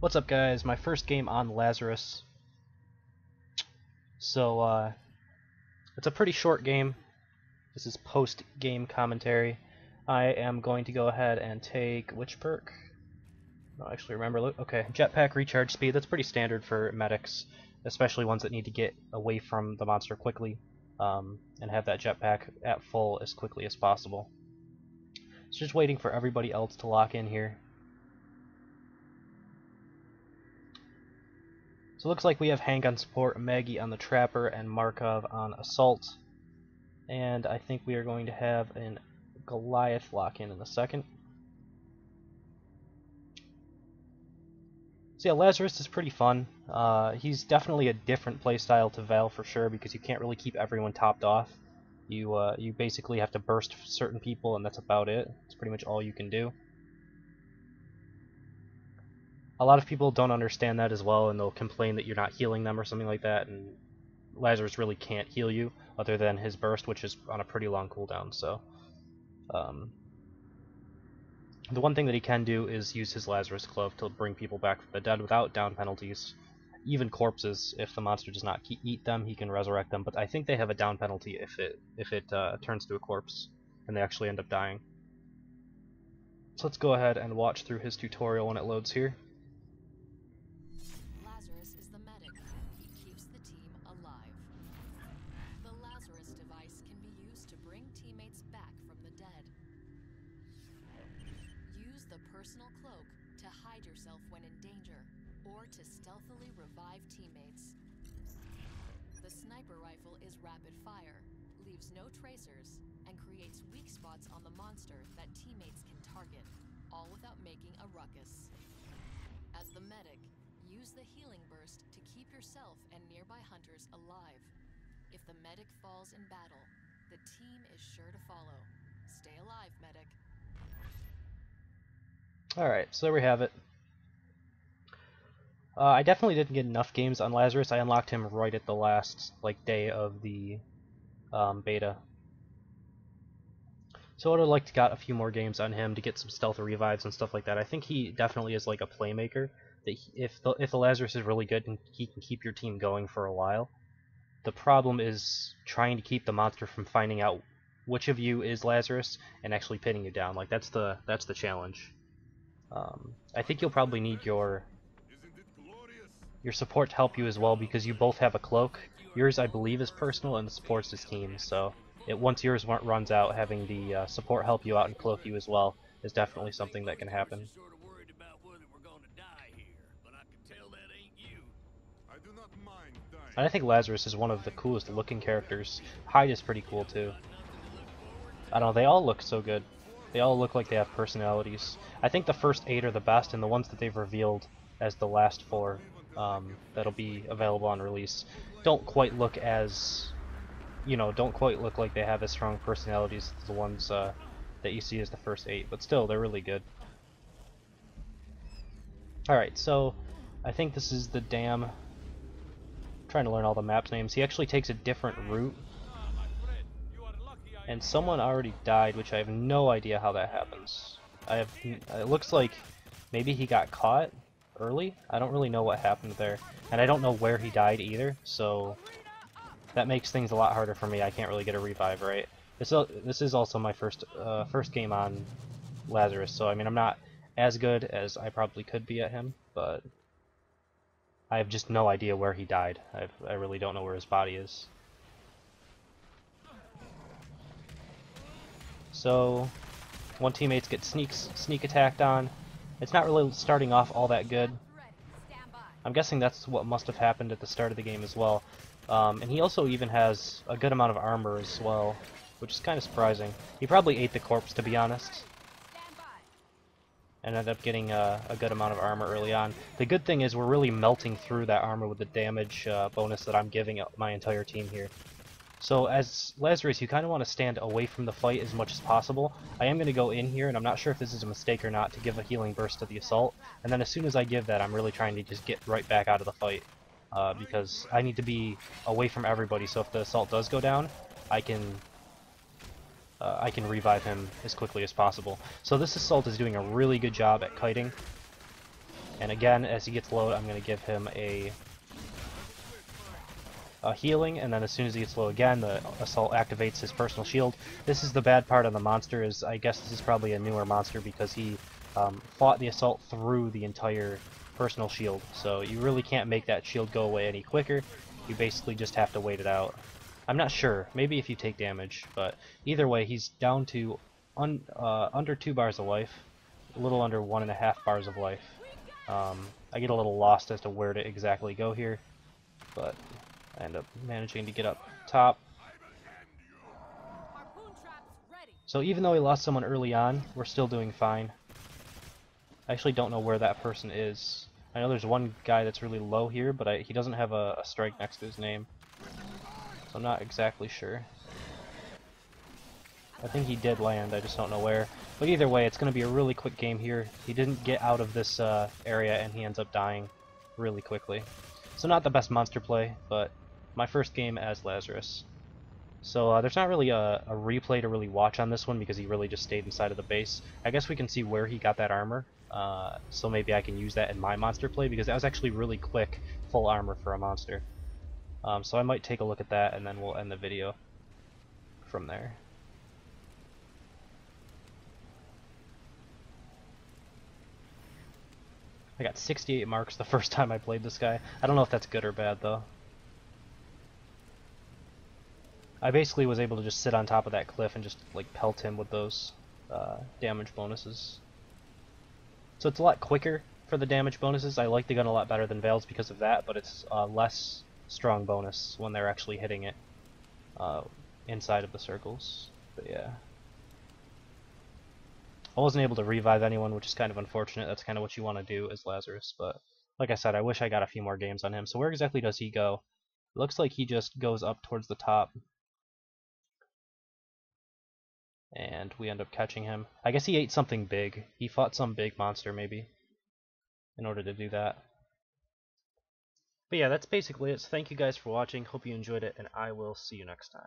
What's up, guys? My first game on Lazarus. So, it's a pretty short game. This is post-game commentary. I am going to go ahead and take which perk? I don't actually remember. Okay, jetpack recharge speed. That's pretty standard for medics, especially ones that need to get away from the monster quickly, and have that jetpack at full as quickly as possible. So just waiting for everybody else to lock in here. So it looks like we have Hank on support, Maggie on the Trapper, and Markov on Assault. And I think we are going to have an Goliath lock in a second. So yeah, Lazarus is pretty fun. He's definitely a different playstyle to Val for sure, because you can't really keep everyone topped off. You basically have to burst certain people, and that's about it. It's pretty much all you can do. A lot of people don't understand that as well, and they'll complain that you're not healing them or something like that, and Lazarus really can't heal you other than his burst, which is on a pretty long cooldown. So the one thing that he can do is use his Lazarus Glove to bring people back from the dead without down penalties. Even corpses, if the monster does not eat them, he can resurrect them, but I think they have a down penalty if it turns to a corpse and they actually end up dying. So let's go ahead and watch through his tutorial when it loads here. Lazarus is the medic. He keeps the team alive. The Lazarus device can be used to bring teammates back from the dead. Use the personal cloak to hide yourself when in danger, or to stealthily revive teammates. The sniper rifle is rapid fire, leaves no tracers, and creates weak spots on the monster that teammates can target, all without making a ruckus. As the medic, use the healing burst to keep yourself and nearby hunters alive. If the medic falls in battle, the team is sure to follow. Stay alive, medic. Alright, so there we have it. I definitely didn't get enough games on Lazarus. I unlocked him right at the last day of the beta. So I would have liked to got a few more games on him to get some stealth revives and stuff like that. I think he definitely is like a playmaker. That if the Lazarus is really good, and he can keep your team going for a while. The problem is trying to keep the monster from finding out which of you is Lazarus and actually pinning you down. Like that's the challenge. I think you'll probably need your support to help you as well, because you both have a cloak. Yours, I believe, is personal, and the support's his team. So once yours runs out, having the support help you out and cloak you as well is definitely something that can happen. And I think Lazarus is one of the coolest looking characters. Hyde is pretty cool too. I don't know, they all look so good. They all look like they have personalities. I think the first 8 are the best, and the ones that they've revealed as the last 4 that'll be available on release don't quite look as, don't quite look like they have as strong personalities as the ones that you see as the first 8, but still, they're really good. Alright, so I think this is the dam. I'm trying to learn all the map names. He actually takes a different route. And someone already died, which I have no idea how that happens. It looks like maybe he got caught early. I don't really know what happened there, and I don't know where he died either. So that makes things a lot harder for me. I can't really get a revive right. This is also my first game on Lazarus, so I mean I'm not as good as I probably could be at him, but I have just no idea where he died. I really don't know where his body is. So, one teammates get sneak attacked on. It's not really starting off all that good. I'm guessing that's what must have happened at the start of the game as well. And he also even has a good amount of armor as well, which is kind of surprising. He probably ate the corpse, to be honest, and ended up getting a good amount of armor early on. The good thing is we're really melting through that armor with the damage bonus that I'm giving my entire team here. So as Lazarus, you kind of want to stand away from the fight as much as possible. I am going to go in here, and I'm not sure if this is a mistake or not, to give a healing burst to the assault. And then as soon as I give that, I'm really trying to just get right back out of the fight. Because I need to be away from everybody, so if the assault does go down, I can revive him as quickly as possible. So this assault is doing a really good job at kiting. And again, as he gets low, I'm going to give him a healing, and then as soon as he gets low again, the assault activates his personal shield. This is the bad part on the monster, is I guess this is probably a newer monster because he fought the assault through the entire personal shield, so you really can't make that shield go away any quicker. You basically just have to wait it out. I'm not sure, maybe if you take damage, but either way, he's down to under 2 bars of life, a little under 1.5 bars of life. I get a little lost as to where to exactly go here, but I end up managing to get up top. So even though he lost someone early on, we're still doing fine. I actually don't know where that person is. I know there's one guy that's really low here, but he doesn't have a strike next to his name. So I'm not exactly sure. I think he did land, I just don't know where. But either way, it's going to be a really quick game here. He didn't get out of this area, and he ends up dying really quickly. So not the best monster play, but my first game as Lazarus. So there's not really a replay to really watch on this one because he really just stayed inside of the base. I guess we can see where he got that armor, so maybe I can use that in my monster play because that was actually really quick, full armor for a monster. So I might take a look at that and then we'll end the video from there. I got 68 marks the first time I played this guy. I don't know if that's good or bad though. I basically was able to just sit on top of that cliff and just like pelt him with those damage bonuses. So it's a lot quicker for the damage bonuses. I like the gun a lot better than Veil's because of that, but it's less strong bonus when they're actually hitting it inside of the circles. But yeah. I wasn't able to revive anyone, which is kind of unfortunate. That's kind of what you want to do as Lazarus, but like I said, I wish I got a few more games on him. So where exactly does he go? It looks like he just goes up towards the top. And we end up catching him. I guess he ate something big. He fought some big monster, maybe, in order to do that. But yeah, that's basically it. So thank you guys for watching. Hope you enjoyed it, and I will see you next time.